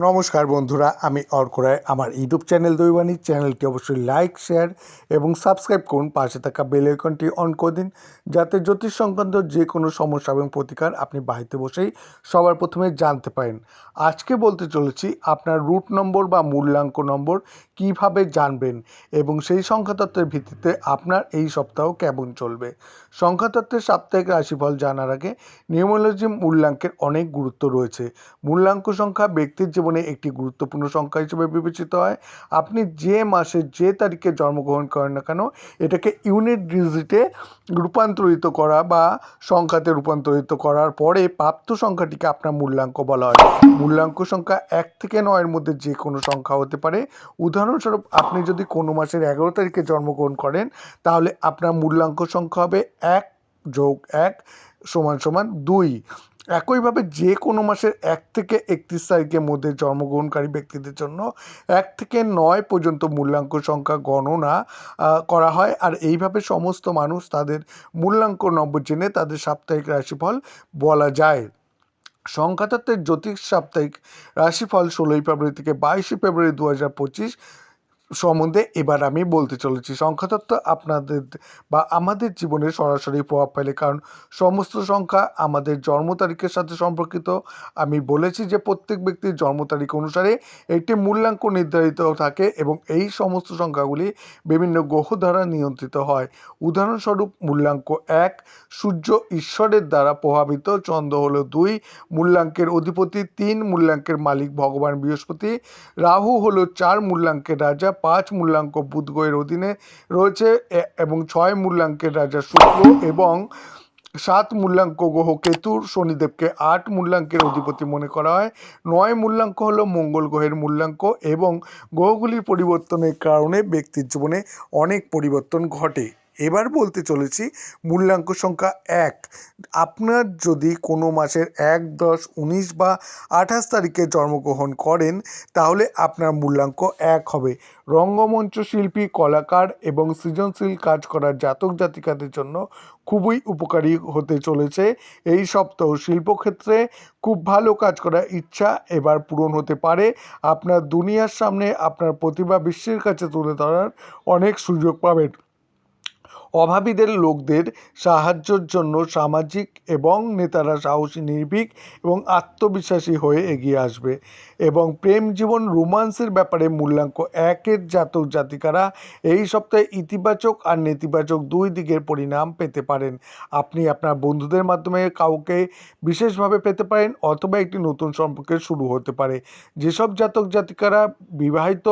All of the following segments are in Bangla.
নমস্কার বন্ধুরা, আমি অর্ক রায়। আমার ইউটিউব চ্যানেল দৈবাণী চ্যানেলটি অবশ্যই লাইক, শেয়ার এবং সাবস্ক্রাইব করুন। পাশে থাকা বেল আইকনটি অন করে দিন, যাতে জ্যোতিষ সংক্রান্ত যে কোনো সমস্যা এবং প্রতিকার আপনি বাড়িতে বসেই সবার প্রথমে জানতে পারেন। আজকে বলতে চলেছি আপনার রুট নম্বর বা মূল্যাঙ্ক নম্বর কিভাবে জানবেন এবং সেই সংখ্যাতত্ত্বের ভিত্তিতে আপনার এই সপ্তাহ কেমন চলবে। সংখ্যাতত্ত্বের সাপ্তাহিক রাশিফল জানার আগে নিউমোলজি মূল্যাঙ্কের অনেক গুরুত্ব রয়েছে। মূল্যাঙ্ক সংখ্যা ব্যক্তির জীবনে একটি গুরুত্বপূর্ণ সংখ্যা হিসেবে বিবেচিত হয়। আপনি যে মাসে যে তারিখে জন্মগ্রহণ করেন না কেন, এটাকে ইউনিট ডিজিটে রূপান্তরিত করা বা সংখ্যাতে রূপান্তরিত করার পরে প্রাপ্ত সংখ্যাটিকে আপনার মূল্যাঙ্ক বলা হয়। মূল্যাঙ্ক সংখ্যা 1 থেকে 9-এর মধ্যে যে কোনো সংখ্যা হতে পারে। উদাহরণস্বরূপ, আপনি যদি কোনো মাসের 11 তারিখে জন্মগ্রহণ করেন, তাহলে আপনার মূল্যাঙ্ক সংখ্যা হবে 1 + 1 = 2। একইভাবে যে কোনো মাসের 1 থেকে 31 তারিখের মধ্যে জন্মগ্রহণকারী ব্যক্তিদের জন্য 1 থেকে 9 পর্যন্ত মূল্যাঙ্ক সংখ্যা গণনা করা হয়। আর এইভাবে সমস্ত মানুষ তাদের মূল্যাঙ্ক নম্বর জেনে তাদের সাপ্তাহিক রাশিফল বলা যায়। সংখ্যাতত্ত্বের জ্যোতিষ সাপ্তাহিক রাশিফল 16 ফেব্রুয়ারি থেকে 22 ফেব্রুয়ারি 2025 সম্বন্ধে এবার আমি বলতে চলেছি। সংখ্যাতত্ত্ব আপনাদের বা আমাদের জীবনে সরাসরি প্রভাব ফেলে, কারণ সমস্ত সংখ্যা আমাদের জন্ম তারিখের সাথে সম্পর্কিত। আমি বলেছি যে প্রত্যেক ব্যক্তির জন্ম তারিখ অনুসারে একটি মূল্যাঙ্ক নির্ধারিত থাকে এবং এই সমস্ত সংখ্যাগুলি বিভিন্ন গ্রহ দ্বারা নিয়ন্ত্রিত হয়। উদাহরণস্বরূপ, মূল্যাঙ্ক 1 সূর্য ঈশ্বরের দ্বারা প্রভাবিত, চন্দ্র হলো 2, মূল্যাঙ্কের অধিপতি 3, মূল্যাঙ্কের মালিক ভগবান বৃহস্পতি, রাহু হলো 4, মূল্যাঙ্কের রাজা 5, মূল্যাঙ্ক বুধ গ্রহের অধীনে রয়েছে এবং 6 মূল্যাঙ্কের রাজা শুক্র এবং 7 মূল্যাঙ্ক গ্রহ কেতু, শনিদেবকে 8 মূল্যাঙ্কের অধিপতি মনে করা হয়। 9 মূল্যাঙ্ক হলো মঙ্গল গ্রহের মূল্যাঙ্ক এবং গ্রহগুলির পরিবর্তনের কারণে ব্যক্তির জীবনে অনেক পরিবর্তন ঘটে। এবার বলতে চলেছি মূল্যাঙ্ক সংখ্যা 1। আপনার যদি কোনো মাসের 1, 10, 19 বা 28 তারিখে জন্মগ্রহণ করেন, তাহলে আপনার মূল্যাঙ্ক 1 হবে। রঙ্গমঞ্চ শিল্পী, কলাকার এবং সৃজনশীল কাজ করার জাতক জাতিকাদের জন্য খুবই উপকারী হতে চলেছে এই সপ্তাহ। শিল্পক্ষেত্রে খুব ভালো কাজ করার ইচ্ছা এবার পূরণ হতে পারে। আপনার দুনিয়ার সামনে আপনার প্রতিভা বিশ্বের কাছে তুলে ধরার অনেক সুযোগ পাবেন। অভাবীদের লোকদের সাহায্যের জন্য সামাজিক এবং নেতারা সাহসী, নির্ভীক এবং আত্মবিশ্বাসী হয়ে এগিয়ে আসবে। এবং প্রেম জীবন, রোমান্সের ব্যাপারে মূল্যাঙ্ক 1-এর জাতক জাতিকারা এই সপ্তাহে ইতিবাচক আর নেতিবাচক দুই দিকের পরিণাম পেতে পারেন। আপনি আপনার বন্ধুদের মাধ্যমে কাউকে বিশেষভাবে পেতে পারেন অথবা একটি নতুন সম্পর্কের শুরু হতে পারে। যেসব জাতক জাতিকারা বিবাহিত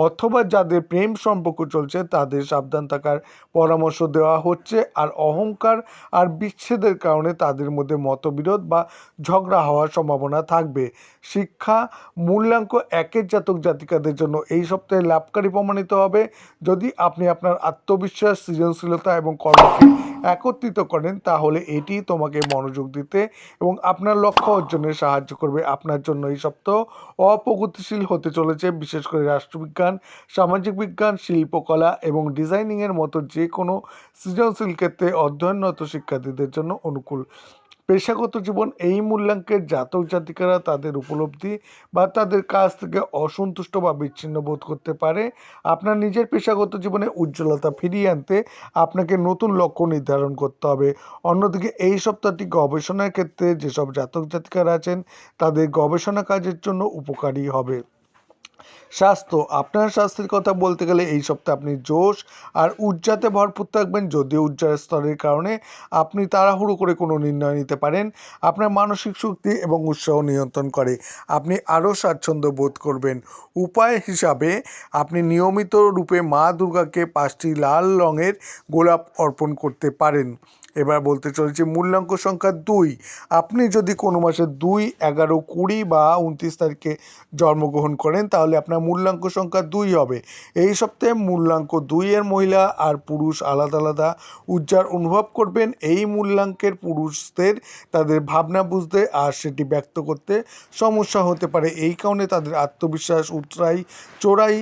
অথবা যাদের প্রেম সম্পর্ক চলছে, তাদের সাবধান থাকার পরামর্শ দেওয়া হচ্ছে। আর অহংকার আর বিচ্ছেদের কারণে তাদের মধ্যে মতবিরোধ বা ঝগড়া হওয়ার সম্ভাবনা থাকবে। শিক্ষা মূল্যাঙ্ক 1-এর জাতক জাতিকাদের জন্য এই সপ্তাহে লাভকারী প্রমাণিত হবে। যদি আপনি আপনার আত্মবিশ্বাস, সৃজনশীলতা এবং কর্মকে একত্রিত করেন, তাহলে এটি তোমাকে মনোযোগ দিতে এবং আপনার লক্ষ্য অর্জনে সাহায্য করবে। আপনার জন্য এই সপ্তাহ অপ্রগতিশীল হতে চলেছে, বিশেষ করে রাষ্ট্রবিজ্ঞান, সামাজিক বিজ্ঞান, শিল্পকলা এবং ডিজাইনিংয়ের মতো যে কোনো সৃজনশীল ক্ষেত্রে অধ্যয়নরত শিক্ষার্থীদের জন্য অনুকূল। পেশাগত জীবন এই মূল্যাঙ্কের জাতক জাতিকারা তাদের উপলব্ধি বা তাদের কাজ থেকে অসন্তুষ্ট বা বিচ্ছিন্ন বোধ করতে পারে। আপনার নিজের পেশাগত জীবনে উজ্জ্বলতা ফিরিয়ে আনতে আপনাকে নতুন লক্ষ্য নির্ধারণ করতে হবে। অন্যদিকে এই সপ্তাহটি গবেষণার ক্ষেত্রে যেসব জাতক জাতিকারা আছেন, তাদের গবেষণা কাজের জন্য উপকারী হবে। স্বাস্থ্য, আপনার স্বাস্থ্যের কথা বলতে গেলে এই সপ্তাহে আপনি জোশ আর ঊর্জাতে ভরপুর থাকবেন। যদিও ঊর্জার স্তরের কারণে আপনি তাড়াহুড়ো করে কোনো নির্ণয় নিতে পারেন, আপনার মানসিক শক্তি এবং উৎসাহ নিয়ন্ত্রণ করে আপনি আরও স্বাচ্ছন্দ্য বোধ করবেন। উপায় হিসাবে আপনি নিয়মিত রূপে মা দুর্গাকে 5টি লাল রঙের গোলাপ অর্পণ করতে পারেন। এবার বলতে চলেছি মূল্যাঙ্ক সংখ্যা 2। আপনি যদি কোনো মাসে 2, 11, 20 বা 29 তারিখে জন্মগ্রহণ করেন, তাহলে আপনার মূল্যাঙ্ক সংখ্যা 2 হবে। এই সপ্তাহে মূল্যাঙ্ক 2-এর মহিলা আর পুরুষ আলাদা আলাদা ঊর্জার অনুভব করবেন। এই মূল্যাঙ্কের পুরুষদের তাদের ভাবনা বুঝতে আর সেটি ব্যক্ত করতে সমস্যা হতে পারে। এই কারণে তাদের আত্মবিশ্বাস চোরাই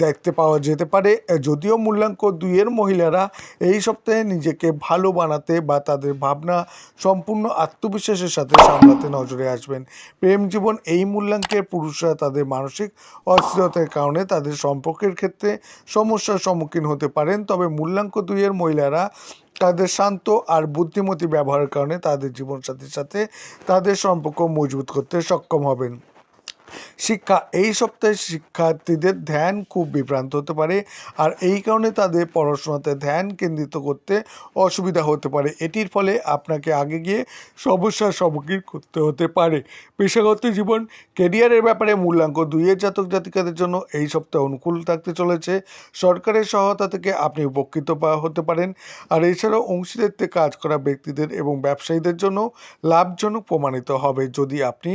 দেখতে পাওয়া যেতে পারে। যদিও মূল্যাঙ্ক 2-এর মহিলারা এই সপ্তাহে নিজেকে ভালো বানাতে বা তাদের ভাবনা সম্পূর্ণ আত্মবিশ্বাসের সাথে সামলাতে নজরে আসবেন। প্রেম জীবন এই মূল্যাঙ্কের পুরুষরা তাদের মানসিক অস্থিরতার কারণে তাদের সম্পর্কের ক্ষেত্রে সমস্যার সম্মুখীন হতে পারেন, তবে মূল্যাঙ্ক 2 এর মহিলারা তাদের শান্ত আর বুদ্ধিমতী ব্যবহারের কারণে তাদের জীবনসাথীর সাথে তাদের সম্পর্ক মজবুত করতে সক্ষম হবেন। শিক্ষা এই সপ্তাহে শিক্ষার্থীদের ধ্যান খুব বিভ্রান্ত হতে পারে, আর এই কারণে তাদের পড়াশোনাতে ধ্যান কেন্দ্রিত করতে অসুবিধা হতে পারে। এটির ফলে আপনাকে আগে গিয়ে সমস্যার সম্মুখীন করতে হতে পারে। পেশাগত জীবন কেরিয়ারের ব্যাপারে মূল্যাঙ্ক 2 এর জাতক জাতিকাদের জন্য এই সপ্তাহ অনুকূল থাকতে চলেছে। সরকারের সহায়তা থেকে আপনি উপকৃত হতে পারেন, আর এছাড়াও অংশীদারিত্বে কাজ করা ব্যক্তিদের এবং ব্যবসায়ীদের জন্য লাভজনক প্রমাণিত হবে। যদি আপনি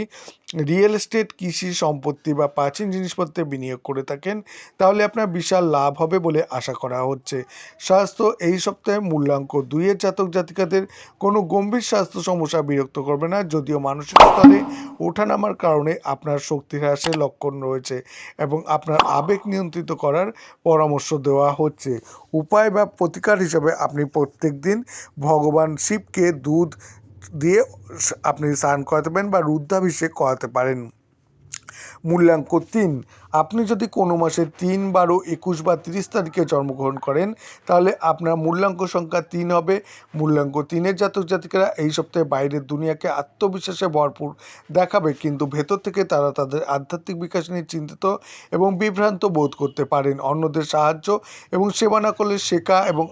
রিয়েল এস্টেট, কৃষি সম্পত্তি বা প্রাচীন জিনিসপত্রে বিনিয়োগ করে থাকেন, তাহলে আপনার বিশাল লাভ হবে বলে আশা করা হচ্ছে। স্বাস্থ্য এই সপ্তাহে মূল্যাঙ্ক 2 এর জাতক জাতিকাদের কোনো গম্ভীর স্বাস্থ্য সমস্যা বিরক্ত করবে না, যদিও মানসিক স্তরে ওঠানামার কারণে আপনার শক্তি হ্রাসের লক্ষণ রয়েছে এবং আপনার আবেগ নিয়ন্ত্রিত করার পরামর্শ দেওয়া হচ্ছে। উপায় বা প্রতিকার হিসাবে আপনি প্রত্যেক দিন ভগবান শিবকে দুধ দিয়ে আপনি স্নান করাতে পারেন বা রুদ্রাভিষেক করাতে পারেন। মূল্যাঙ্ক 3, আপনি যদি কোনো মাসে 3, 12, 21 বা 30 তারিখে জন্মগ্রহণ করেন, তাহলে আপনার মূল্যাঙ্ক সংখ্যা 3 হবে। মূল্যাঙ্ক 3 এর জাতক জাতিকারা এই সপ্তাহে বাইরের দুনিয়াকে আত্মবিশ্বাসে ভরপুর দেখাবে, কিন্তু ভেতর থেকে তারা তাদের আধ্যাত্মিক বিকাশ নিয়ে চিন্তিত এবং বিভ্রান্ত বোধ করতে পারেন। অন্যদের সাহায্য এবং সেবা না করলে শেখা এবং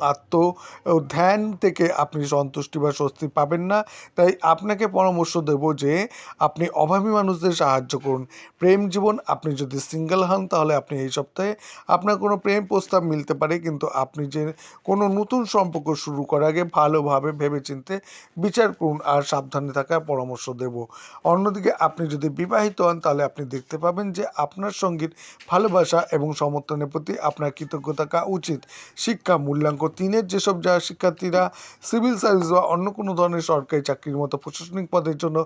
ধ্যান থেকে আপনি সন্তুষ্টি বা স্বস্তি পাবেন না। তাই আপনাকে পরামর্শ দেব যে আপনি অভাবী মানুষদের সাহায্য করুন। প্রেম জীবন, আপনি যদি সিঙ্গেল হন, তাহলে আপনি এই সপ্তাহে আপনার কোনো প্রেম প্রস্তাব মিলতে পারে, কিন্তু আপনি যে কোনো নতুন সম্পর্ক শুরু করার আগে ভালোভাবে ভেবেচিন্তে বিচার করুন আর সাবধানে থাকার পরামর্শ দেব। অন্যদিকে আপনি যদি বিবাহিত হন, তাহলে আপনি দেখতে পাবেন যে আপনার সঙ্গীর ভালোবাসা এবং সমর্থনের প্রতি আপনার কৃতজ্ঞ থাকা উচিত। শিক্ষা মূল্যাঙ্ক 3 এর যেসব যারা শিক্ষার্থীরা সিভিল সার্ভিস বা অন্য কোনো ধরনের সরকারি চাকরির মতো প্রশাসনিক পদের জন্য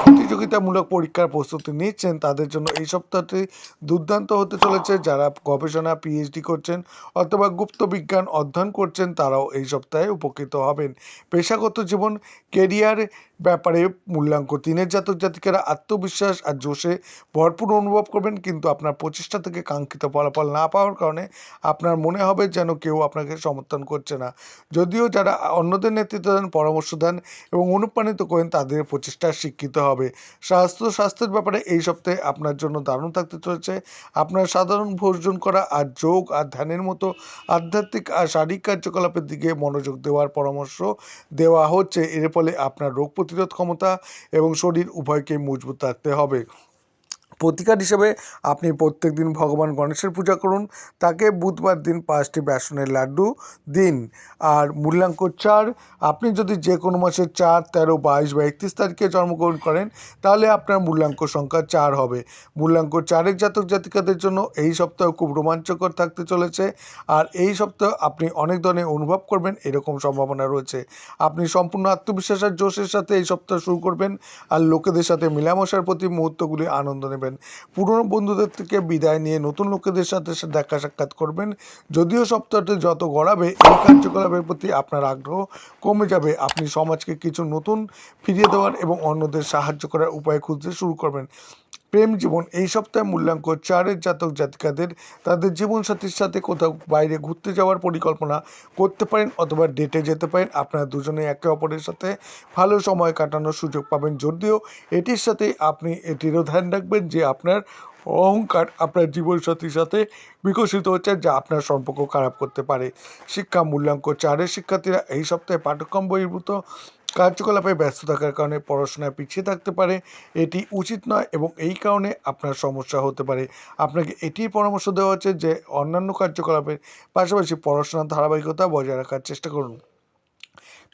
প্রতিযোগিতামূলক পরীক্ষার প্রস্তুতি নিচ্ছেন, তাদের জন্য এই সপ্তাহটি দুর্দান্ত হতে চলেছে। যারা গবেষণা, পিএইচডি করছেন অথবা গুপ্ত বিজ্ঞান অধ্যয়ন করছেন, তারাও এই সপ্তাহে উপকৃত হবেন। পেশাগত জীবন কেরিয়ার ব্যাপারে মূল্যাঙ্ক 3 এর জাতক জাতিকারা আত্মবিশ্বাস আর জোশে ভরপুর অনুভব করবেন, কিন্তু আপনার প্রচেষ্টা থেকে কাঙ্ক্ষিত ফলাফল না পাওয়ার কারণে আপনার মনে হবে যেন কেউ আপনাকে সমর্থন করছে না। যদিও যারা অন্যদের নেতৃত্ব দেন, পরামর্শ দেন এবং অনুপ্রাণিত করেন, তাদের প্রচেষ্টা স্বীকৃত হবে। স্বাস্থ্যের ব্যাপারে এই সপ্তাহে আপনার জন্য দারুণ থাকতে চলেছে। আপনার সাধারণ ভোজন করা আর যোগ আর ধ্যানের মতো আধ্যাত্মিক আর শারীরিক কার্যকলাপের দিকে মনোযোগ দেওয়ার পরামর্শ দেওয়া হচ্ছে। এর ফলে আপনার রোগ প্রতিরোধ ক্ষমতা এবং শরীর উভয়কেই মজবুত রাখতে হবে। প্রতিকার হিসেবে আপনি প্রত্যেক দিন ভগবান গণেশের পূজা করুন, তাকে বুধবার দিন 5টি বেসনের লাড্ডু দিন। আর মূল্যাঙ্ক 4, আপনি যদি যে কোনো মাসের 4, 13, 22 বা 31 তারিখে জন্মগ্রহণ করেন, তাহলে আপনার মূল্যাঙ্ক সংখ্যা 4 হবে। মূল্যাঙ্ক 4-এর জাতক জাতিকাদের জন্য এই সপ্তাহ খুব রোমাঞ্চকর থাকতে চলেছে, আর এই সপ্তাহ আপনি অনেক ধরনের অনুভব করবেন এরকম সম্ভাবনা রয়েছে। আপনি সম্পূর্ণ আত্মবিশ্বাস আর জোশের সাথে এই সপ্তাহ শুরু করবেন, আর লোকেদের সাথে মেলামেশার প্রতি মুহূর্তগুলি আনন্দ নেবেন। পুরনো বন্ধুদের থেকে বিদায় নিয়ে নতুন লোকেদের সাথে দেখা সাক্ষাৎ করবেন। যদিও সপ্তাহটি যত গড়াবে, এই কার্যকলাপের প্রতি আপনার আগ্রহ কমে যাবে। আপনি সমাজকে কিছু নতুন ফিরিয়ে দেওয়ার এবং অন্যদের সাহায্য করার উপায় খুঁজতে শুরু করবেন। প্রেম জীবন এই সপ্তাহে মূল্যাঙ্ক 4-এর জাতক জাতিকাদের তাদের জীবনসাথীর সাথে কোথাও বাইরে ঘুরতে যাওয়ার পরিকল্পনা করতে পারেন অথবা ডেটে যেতে পারেন। আপনারা দুজনে একে অপরের সাথে ভালো সময় কাটানোর সুযোগ পাবেন, যদিও এটির সাথে আপনি এটিরও ধ্যান রাখবেন যে আপনার অহংকার আপনার জীবনসাথীর সাথে বিকশিত হচ্ছে, যা আপনার সম্পর্ক খারাপ করতে পারে। শিক্ষা মূল্যাঙ্ক 4-এর শিক্ষার্থীরা এই সপ্তাহে পাঠ্যক্রম বহির্ভূত কার্যকলাপে ব্যস্ত থাকার কারণে পড়াশোনায় পিছিয়ে থাকতে পারে। এটি উচিত নয় এবং এই কারণে আপনার সমস্যা হতে পারে। আপনাকে এটির পরামর্শ দেওয়া হচ্ছে যে অন্যান্য কার্যকলাপের পাশাপাশি পড়াশোনার ধারাবাহিকতা বজায় রাখার চেষ্টা করুন।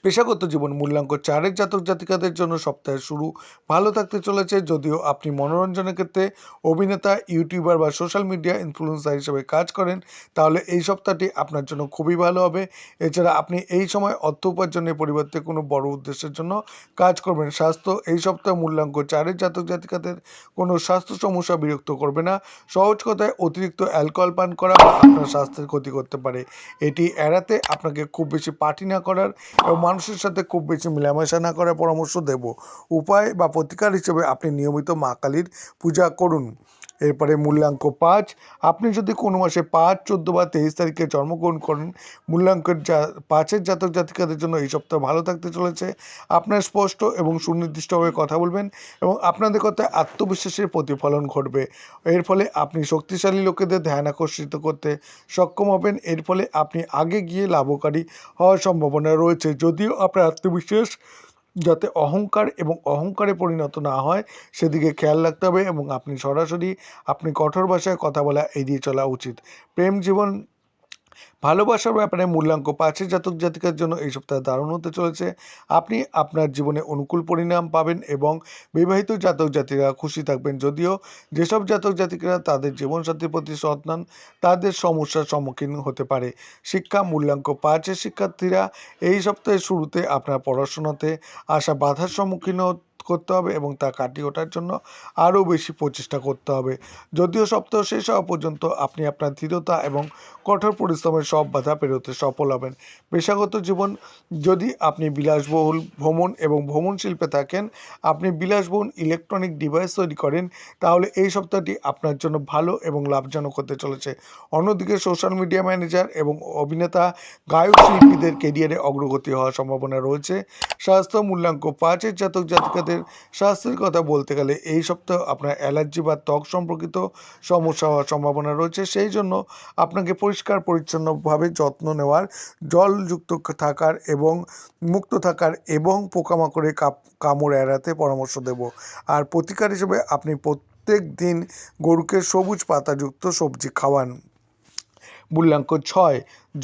পেশাগত জীবন মূল্যাঙ্ক 4-এর জাতক জাতিকাদের জন্য সপ্তাহের শুরু ভালো থাকতে চলেছে। যদিও আপনি মনোরঞ্জনের ক্ষেত্রে অভিনেতা, ইউটিউবার বা সোশ্যাল মিডিয়া ইনফ্লুয়েন্সার হিসেবে কাজ করেন, তাহলে এই সপ্তাহটি আপনার জন্য খুবই ভালো হবে। এছাড়া আপনি এই সময় অর্থ উপার্জনের পরিবর্তে কোনো বড় উদ্দেশ্যের জন্য কাজ করবেন। স্বাস্থ্য এই সপ্তাহে মূল্যাঙ্ক 4-এর জাতক জাতিকাদের কোনো স্বাস্থ্য সমস্যা বিরক্ত করবে না। সহজ কথায়, অতিরিক্ত অ্যালকোহল পান করা বা আপনার স্বাস্থ্যের ক্ষতি করতে পারে। এটি এড়াতে আপনাকে খুব বেশি পার্টি না করার এবং মানুষের সাথে খুব বেশি মেলামেশা না করার পরামর্শ দেব। উপায় বা প্রতিকার হিসেবে আপনি নিয়মিত মা কালীর পূজা করুন। এরপরে মূল্যাঙ্ক ৫, আপনি যদি কোনো মাসে ৫, ১৪ বা ২৩ তারিখে জন্মগ্রহণ করেন, মূল্যাঙ্কের ৫-এর জাতক জাতিকাদের জন্য এই সপ্তাহ ভালো থাকতে চলেছে। আপনার স্পষ্ট এবং সুনির্দিষ্টভাবে কথা বলবেন এবং আপনাদের কথায় আত্মবিশ্বাসের প্রতিফলন ঘটবে। এর ফলে আপনি শক্তিশালী লোকেদের ধ্যান আকর্ষিত করতে সক্ষম হবেন। এর ফলে আপনি আগে গিয়ে লাভকারী হওয়ার সম্ভাবনা রয়েছে। যদিও আপনার আত্মবিশ্বাস যাতে অহংকার এবং অহংকারে পরিণত না হয় সেদিকে খেয়াল রাখতে হবে এবং আপনি কঠোর ভাষায় কথা বলা এড়িয়ে চলা উচিত। প্রেম জীবন ভালোবাসার ব্যাপারে মূল্যাঙ্ক ৫-এর জাতক জাতিকার জন্য এই সপ্তাহে দারুণ হতে চলেছে। আপনি আপনার জীবনে অনুকূল পরিণাম পাবেন এবং বিবাহিত জাতক জাতিরা খুশি থাকবেন। যদিও যেসব জাতক জাতিকারা তাদের জীবনসাথীর প্রতি সৎ নন তাদের সমস্যার সম্মুখীন হতে পারে। শিক্ষা মূল্যাঙ্ক ৫-এর শিক্ষার্থীরা এই সপ্তাহের শুরুতে আপনার পড়াশোনাতে আসা বাধার সম্মুখীন করতে হবে এবং তা কাটিয়ে ওঠার জন্য আরও বেশি প্রচেষ্টা করতে হবে। যদিও সপ্তাহ শেষ হওয়া পর্যন্ত আপনি আপনার দৃঢ়তা এবং কঠোর পরিশ্রমের সব বাধা পেরোতে সফল হবেন। পেশাগত জীবন, যদি আপনি বিলাসবহুল ভ্রমণ এবং ভ্রমণ শিল্পে থাকেন, আপনি বিলাসবহুল ইলেকট্রনিক ডিভাইস তৈরি করেন, তাহলে এই সপ্তাহটি আপনার জন্য ভালো এবং লাভজনক হতে চলেছে। অন্যদিকে সোশ্যাল মিডিয়া ম্যানেজার এবং অভিনেতা, গায়ক, শিল্পীদের কেরিয়ারে অগ্রগতি হওয়ার সম্ভাবনা রয়েছে। স্বাস্থ্য মূল্যাঙ্ক ৫-এর জাতক জাতিকাদের স্বাস্থ্যের কথা বলতে গেলে এই সপ্তাহ আপনার অ্যালার্জি বা ত্বক সম্পর্কিত সমস্যা হওয়ার সম্ভাবনা রয়েছে। সেই জন্য আপনাকে পরিষ্কার পরিচ্ছন্নভাবে যত্ন নেওয়ার, জলযুক্ত থাকার এবং মুক্ত থাকার এবং পোকামাকড়ের কামড় এড়াতে পরামর্শ দেব। আর প্রতিকার হিসেবে আপনি প্রত্যেক দিন গরুকে সবুজ পাতাযুক্ত সবজি খাওয়ান। মূল্যাঙ্ক ৬,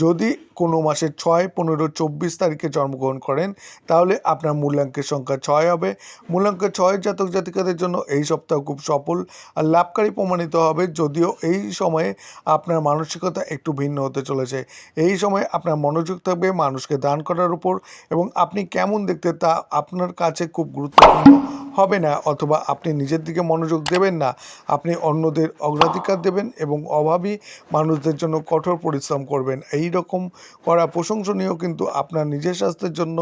যদি কোনো মাসের ৬, ১৫, ২৪ তারিখে জন্মগ্রহণ করেন তাহলে আপনার মূল্যাঙ্কের সংখ্যা ৬ হবে। মূল্যাঙ্কের ৬-এর জাতক জাতিকাদের জন্য এই সপ্তাহ খুব সফল আর লাভকারী প্রমাণিত হবে। যদিও এই সময়ে আপনার মানসিকতা একটু ভিন্ন হতে চলেছে। এই সময়ে আপনার মনোযোগ থাকবে মানুষকে দান করার উপর এবং আপনি কেমন দেখতে তা আপনার কাছে খুব গুরুত্বপূর্ণ হবে না, অথবা আপনি নিজের দিকে মনোযোগ দেবেন না। আপনি অন্যদের অগ্রাধিকার দেবেন এবং অভাবী মানুষদের জন্য কঠোর পরিশ্রম করবেন। এই রকম করা প্রশংসনীয়, কিন্তু আপনার নিজের স্বাস্থ্যের জন্য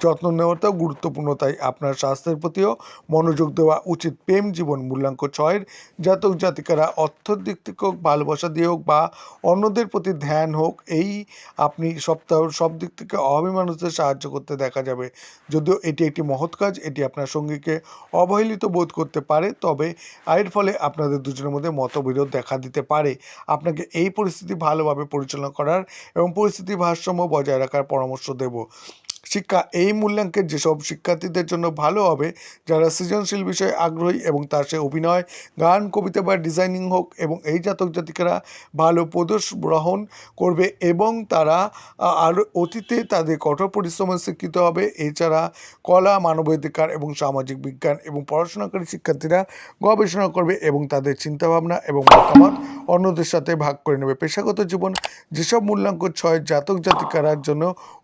যত্ন নেওয়াটাও গুরুত্বপূর্ণ। তাই আপনার স্বাস্থ্যের প্রতিও মনোযোগ দেওয়া উচিত। প্রেম জীবন মূল্যাঙ্ক ৬-এর জাতক জাতিকারা অর্থের দিক থেকে হোক, ভালোবাসা দিয়ে হোক বা অন্যদের প্রতি ধ্যান হোক, আপনি সপ্তাহের সব দিক থেকে অভাবী মানুষদের সাহায্য করতে দেখা যাবে। যদিও এটি একটি মহৎ কাজ, এটি আপনার সঙ্গীকে অবহেলিত বোধ করতে পারে, তবে এর ফলে আপনাদের দুজনের মধ্যে মতবিরোধ দেখা দিতে পারে। আপনাকে এই পরিস্থিতি ভালোভাবে পরিচালনা করার এবং পরিস্থিতির ভারসাম্য বজায় রাখার পরামর্শ দেব। শিক্ষা এই মূল্যাঙ্কের যেসব শিক্ষার্থীদের জন্য ভালো হবে, যারা সৃজনশীল বিষয়ে আগ্রহী এবং তার সে অভিনয়, গান, কবিতা বা ডিজাইনিং হোক, এবং এই জাতক জাতিকারা ভালো প্রদর্শন গ্রহণ করবে এবং তারা আরও অতীতে তাদের কঠোর পরিশ্রমের স্বীকৃত হবে। এছাড়া কলা, মানবাধিকার এবং সামাজিক বিজ্ঞান এবং পড়াশোনাকারী শিক্ষার্থীরা গবেষণা করবে এবং তাদের চিন্তাভাবনা এবং মতামত অন্যদের সাথে ভাগ করে নেবে। পেশাগত জীবন যেসব মূল্যাঙ্ক ৬ জাতক জাতিকারার জন্য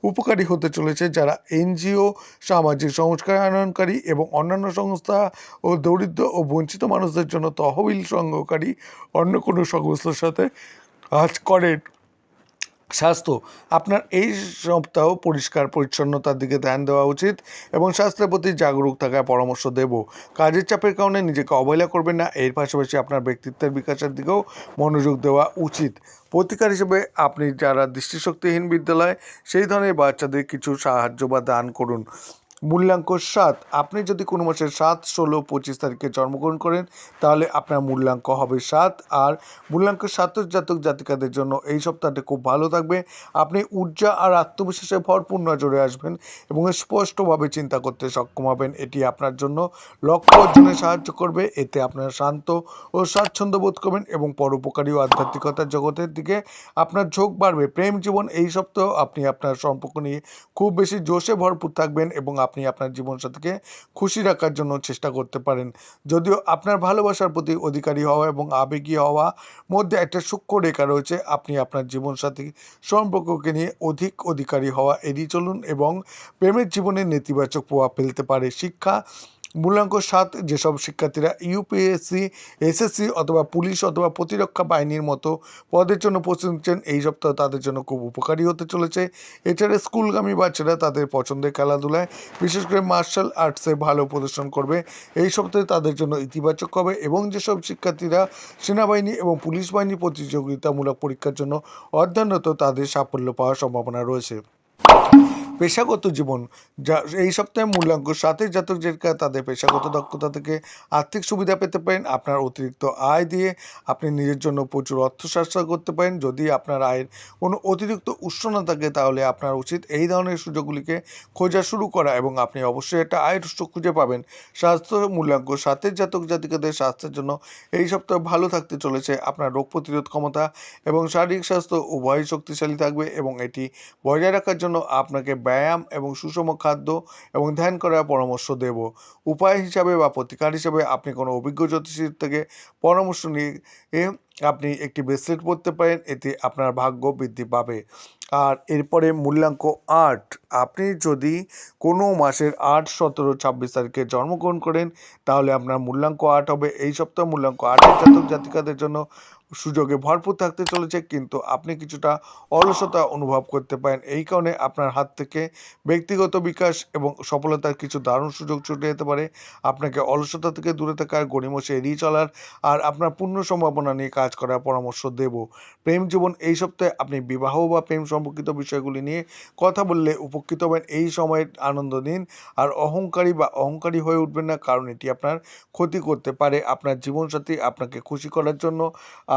উপকারী হতে চলেছে, যারা এনজিও, সামাজিক সংস্কার আনয়নকারী এবং অন্যান্য সংস্থা ও দরিদ্র ও বঞ্চিত মানুষদের জন্য তহবিল সংগ্রহকারী অন্য কোনো সংস্থার সাথে কাজ করেন। স্বাস্থ্য, আপনার এই সপ্তাহ পরিষ্কার পরিচ্ছন্নতার দিকে ধ্যান দেওয়া উচিত এবং স্বাস্থ্যের প্রতি জাগরুক থাকার পরামর্শ দেব। কাজের চাপের কারণে নিজেকে অবহেলা করবেন না। এর পাশাপাশি আপনার ব্যক্তিত্বের বিকাশের দিকেও মনোযোগ দেওয়া উচিত। প্রতিকার হিসেবে আপনি যারা দৃষ্টিশক্তিহীন বিদ্যালয়, সেই ধরনের বাচ্চাদের কিছু সাহায্য বা দান করুন। মূল্যাঙ্ক ৭, আপনি যদি কোনো মাসের ৭, ১৬, ২৫ তারিখে জন্মগ্রহণ করেন তাহলে আপনার মূল্যাঙ্ক হবে ৭। আর মূল্যাঙ্ক ৭-এর জাতক জাতিকাদের জন্য এই সপ্তাহটি খুব ভালো থাকবে। আপনি ঊর্জা আর আত্মবিশ্বাসে ভরপুর নজরে আসবেন এবং স্পষ্টভাবে চিন্তা করতে সক্ষম হবেন। এটি আপনার জন্য লক্ষ্য অর্জনে সাহায্য করবে। এতে আপনারা শান্ত ও স্বাচ্ছন্দ্য বোধ করবেন এবং পরোপকারী ও আধ্যাত্মিকতার জগতের দিকে আপনার ঝোঁক বাড়বে। প্রেম জীবন এই সপ্তাহ আপনি আপনার সম্পর্ক নিয়ে খুব বেশি জোশে ভরপুর থাকবেন এবং আপনি আপনার জীবনসাথীকে খুশি রাখার জন্য চেষ্টা করতে পারেন। যদিও আপনার ভালোবাসার প্রতি অধিকারী হওয়া এবং আবেগী হওয়া মধ্যে একটা সূক্ষ্ম রেখা রয়েছে, আপনি আপনার জীবনসাথী সম্পর্ককে নিয়ে অধিকারী হওয়া এড়িয়ে চলুন এবং প্রেমের জীবনে নেতিবাচক প্রভাব ফেলতে পারে। শিক্ষা মূল্যাঙ্ক 7 যেসব শিক্ষার্থীরা ইউপিএসসি, এসএসসি অথবা পুলিশ অথবা প্রতিরক্ষা বাহিনীর মতো পদের জন্য প্রস্তুতি নিচ্ছেন, এই সপ্তাহ তাদের জন্য খুব উপকারী হতে চলেছে। এছাড়া স্কুলগামী বাচ্চারা তাদের পছন্দের খেলাধুলায় বিশেষ করে মার্শাল আর্টসে ভালো প্রদর্শন করবে। এই সপ্তাহে তাদের জন্য ইতিবাচক হবে এবং যেসব শিক্ষার্থীরা সেনাবাহিনী এবং পুলিশ বাহিনী প্রতিযোগিতামূলক পরীক্ষার জন্য অধ্যয়নরত তাদের সাফল্য পাওয়ার সম্ভাবনা রয়েছে। পেশাগত জীবন যা এই সপ্তাহে মূল্যাঙ্ক 7 জাতক জাতিকা তাদের পেশাগত দক্ষতা থেকে আর্থিক সুবিধা পেতে পারেন। আপনার অতিরিক্ত আয় দিয়ে আপনি নিজের জন্য প্রচুর অর্থ সাশ্রয় করতে পারেন। যদি আপনার আয়ের কোনো অতিরিক্ত উৎস না থাকে তাহলে আপনার উচিত এই ধরনের সুযোগগুলিকে খোঁজা শুরু করা এবং আপনি অবশ্যই একটা আয়ের উৎস খুঁজে পাবেন। স্বাস্থ্য মূল্যাঙ্ক 7 জাতক জাতিকাদের স্বাস্থ্যের জন্য এই সপ্তাহ ভালো থাকতে চলেছে। আপনার রোগ প্রতিরোধ ক্ষমতা এবং শারীরিক স্বাস্থ্য উভয়ই শক্তিশালী থাকবে এবং এটি বজায় রাখার জন্য আপনাকে ব্যায়াম এবং সুষম খাদ্য এবং ধ্যান করার পরামর্শ দেব। উপায় হিসাবে বা প্রতিকার হিসাবে আপনি কোনো অভিজ্ঞ জ্যোতিষীর থেকে পরামর্শ নিয়ে আপনি একটি ব্রেসলেট পরতে পারেন, এতে আপনার ভাগ্য বৃদ্ধি পাবে। আর এরপরে মূল্যাঙ্ক 8, আপনি যদি কোনো মাসের 8, 17, 26 তারিখে জন্মগ্রহণ করেন তাহলে আপনার মূল্যাঙ্ক 8 হবে। এই সপ্তাহ মূল্যাঙ্ক 8 জাতক জাতিকাদের জন্য সুযোগে ভরপুর থাকতে চলেছে, কিন্তু আপনি কিছুটা অলসতা অনুভব করতে পারেন। এই কারণে আপনার হাত থেকে ব্যক্তিগত বিকাশ এবং সফলতার কিছু দারুণ সুযোগ ছুটে যেতে পারে। আপনাকে অলসতা থেকে দূরে থাকার, গড়িমসি এড়িয়ে চলার আর আপনার পূর্ণ সম্ভাবনা নিয়ে কাজ করার পরামর্শ দেব। প্রেম জীবন এই সপ্তাহে আপনি বিবাহ বা প্রেম সম্পর্কিত বিষয়গুলি নিয়ে কথা বললে উপকৃত হবেন। এই সময়ের আনন্দ নিন আর অহংকারী হয়ে উঠবেন না, কারণ এটি আপনার ক্ষতি করতে পারে। আপনার জীবনসাথী আপনাকে খুশি করার জন্য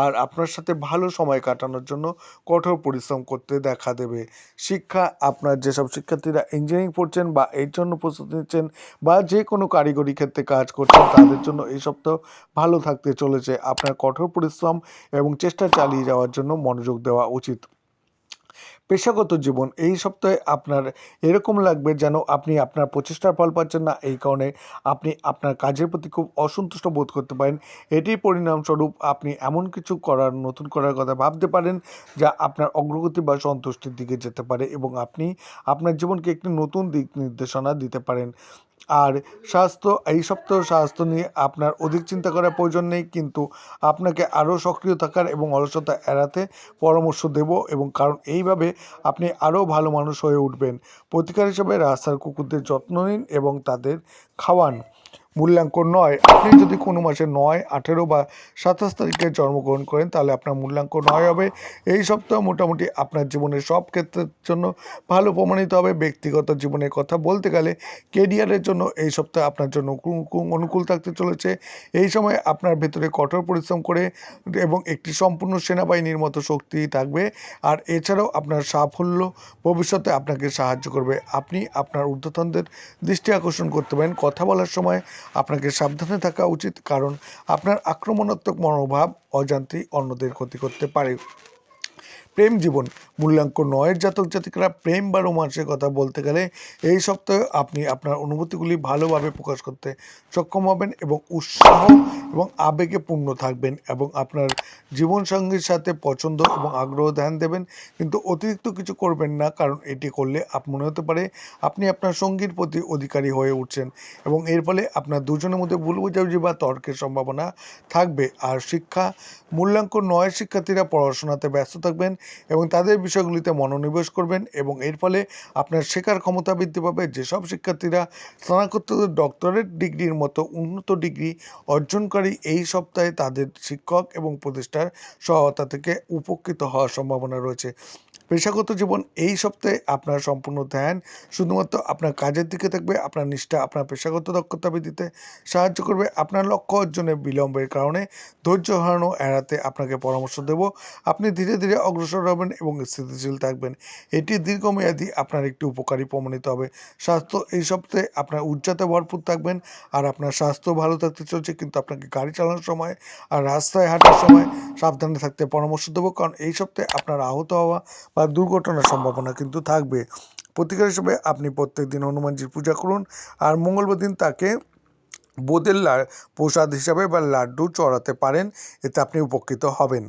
আর আপনার সাথে ভালো সময় কাটানোর জন্য কঠোর পরিশ্রম করতে দেখা দেবে। শিক্ষা, আপনার যেসব শিক্ষার্থীরা ইঞ্জিনিয়ারিং পড়ছেন বা এর জন্য প্রস্তুতি নিচ্ছেন বা যে কোনো কারিগরি ক্ষেত্রে কাজ করছেন তাদের জন্য এই সপ্তাহ ভালো থাকতে চলেছে। আপনার কঠোর পরিশ্রম এবং চেষ্টা চালিয়ে যাওয়ার জন্য মনোযোগ দেওয়া উচিত। পেশাগত জীবন এই সপ্তাহে আপনার এরকম লাগবে যেন আপনি আপনার প্রচেষ্টার ফল পাচ্ছেন না, এই কারণে আপনি আপনার কাজের প্রতি খুব অসন্তুষ্ট বোধ করতে পারেন। এটির পরিণামস্বরূপ আপনি এমন কিছু নতুন করার কথা ভাবতে পারেন যা আপনার অগ্রগতি বা সন্তুষ্টির দিকে যেতে পারে এবং আপনি আপনার জীবনকে একটি নতুন দিক নির্দেশনা দিতে পারেন। আর স্বাস্থ্য, এই সপ্তাহ স্বাস্থ্য নিয়ে আপনার অধিক চিন্তা করার প্রয়োজন নেই, কিন্তু আপনাকে আরও সক্রিয় থাকার এবং অলসতা এড়াতে পরামর্শ দেব এবং কারণ এইভাবে আপনি আরও ভালো মানুষ হয়ে উঠবেন। প্রতিকার হিসেবে রাস্তার কুকুরদের যত্ন নিন এবং তাদের খাওয়ান। মূল্যাঙ্ক 9, আপনি যদি কোনো মাসে 9, 18 বা 27 তারিখে জন্মগ্রহণ করেন তাহলে আপনার মূল্যাঙ্ক 9 হবে। এই সপ্তাহ মোটামুটি আপনার জীবনের সব ক্ষেত্রের জন্য ভালো প্রমাণিত হবে। ব্যক্তিগত জীবনের কথা বলতে গেলে কেরিয়ারের জন্য এই সপ্তাহ আপনার জন্য অনুকূল থাকতে চলেছে। এই সময় আপনার ভেতরে কঠোর পরিশ্রম করে এবং একটি সম্পূর্ণ সেনাবাহিনীর মতো শক্তি থাকবে। আর এছাড়াও আপনার সাফল্য ভবিষ্যতে আপনাকে সাহায্য করবে। আপনি আপনার ঊর্ধ্বতনদের দৃষ্টি আকর্ষণ করতে পারেন। কথা বলার সময় আপনাকে সাবধানে থাকা উচিত, কারণ আপনার আক্রমণাত্মক মনোভাব অজান্তেই অন্যদের ক্ষতি করতে পারে। প্রেম জীবন মূল্যাঙ্ক 9 জাতক জাতিকারা প্রেম বা রোমান্সের কথা বলতে গেলে এই সপ্তাহে আপনি আপনার অনুভূতিগুলি ভালোভাবে প্রকাশ করতে সক্ষম হবেন এবং উৎসাহ এবং আবেগে পূর্ণ থাকবেন এবং আপনার জীবনসঙ্গীর সাথে পছন্দ এবং আগ্রহ ধ্যান দেবেন, কিন্তু অতিরিক্ত কিছু করবেন না, কারণ এটি করলে মনে হতে পারে আপনি আপনার সঙ্গীর প্রতি অধিকারী হয়ে উঠছেন এবং এর ফলে আপনার দুজনের মধ্যে ভুল বোঝাবুঝি বা তর্কের সম্ভাবনা থাকবে। আর শিক্ষা, মূল্যাঙ্ক 9 শিক্ষার্থীরা পড়াশোনাতে ব্যস্ত থাকবেন এবং তাদের বিষয়গুলিতে মনোনিবেশ করবেন এবং এর ফলে আপনার শেখার ক্ষমতা বৃদ্ধি পাবে। যেসব শিক্ষার্থীরা স্নাতকোত্তর ডক্টরেট ডিগ্রির মতো উন্নত ডিগ্রি অর্জনকারী এই সপ্তাহে তাদের শিক্ষক এবং প্রতিষ্ঠার সহায়তা থেকে উপকৃত হওয়ার সম্ভাবনা রয়েছে। পেশাগত জীবন এই সপ্তাহে আপনার সম্পূর্ণ ধ্যান শুধুমাত্র আপনার কাজের দিকে থাকবে। আপনার নিষ্ঠা আপনার পেশাগত দক্ষতা বৃদ্ধিতে সাহায্য করবে। আপনার লক্ষ্য অর্জনে বিলম্বের কারণে ধৈর্য হারানো এড়াতে আপনাকে পরামর্শ দেব। আপনি ধীরে ধীরে অগ্রসর হবেন এবং স্থিতিশীল থাকবেন, এটি দীর্ঘমেয়াদী আপনার একটি উপকারী প্রমাণিত হবে। স্বাস্থ্য এই সপ্তাহে আপনার উর্জাতে ভরপুর থাকবেন আর আপনার স্বাস্থ্য ভালো থাকতে চলছে, কিন্তু আপনাকে গাড়ি চালানোর সময় আর রাস্তায় হাঁটার সময় সাবধানে থাকতে পরামর্শ দেবো, কারণ এই সপ্তাহে আপনার আহত হওয়া বা দুর্ঘটনার সম্ভাবনা কিন্তু থাকবে। প্রতিকার হিসেবে আপনি প্রত্যেক দিন হনুমানজির পূজা করুন আর মঙ্গলবার দিন তাকে বোঁদের প্রসাদ হিসাবে বা লাড্ডু চড়াতে পারেন, এতে আপনি উপকৃত হবেন।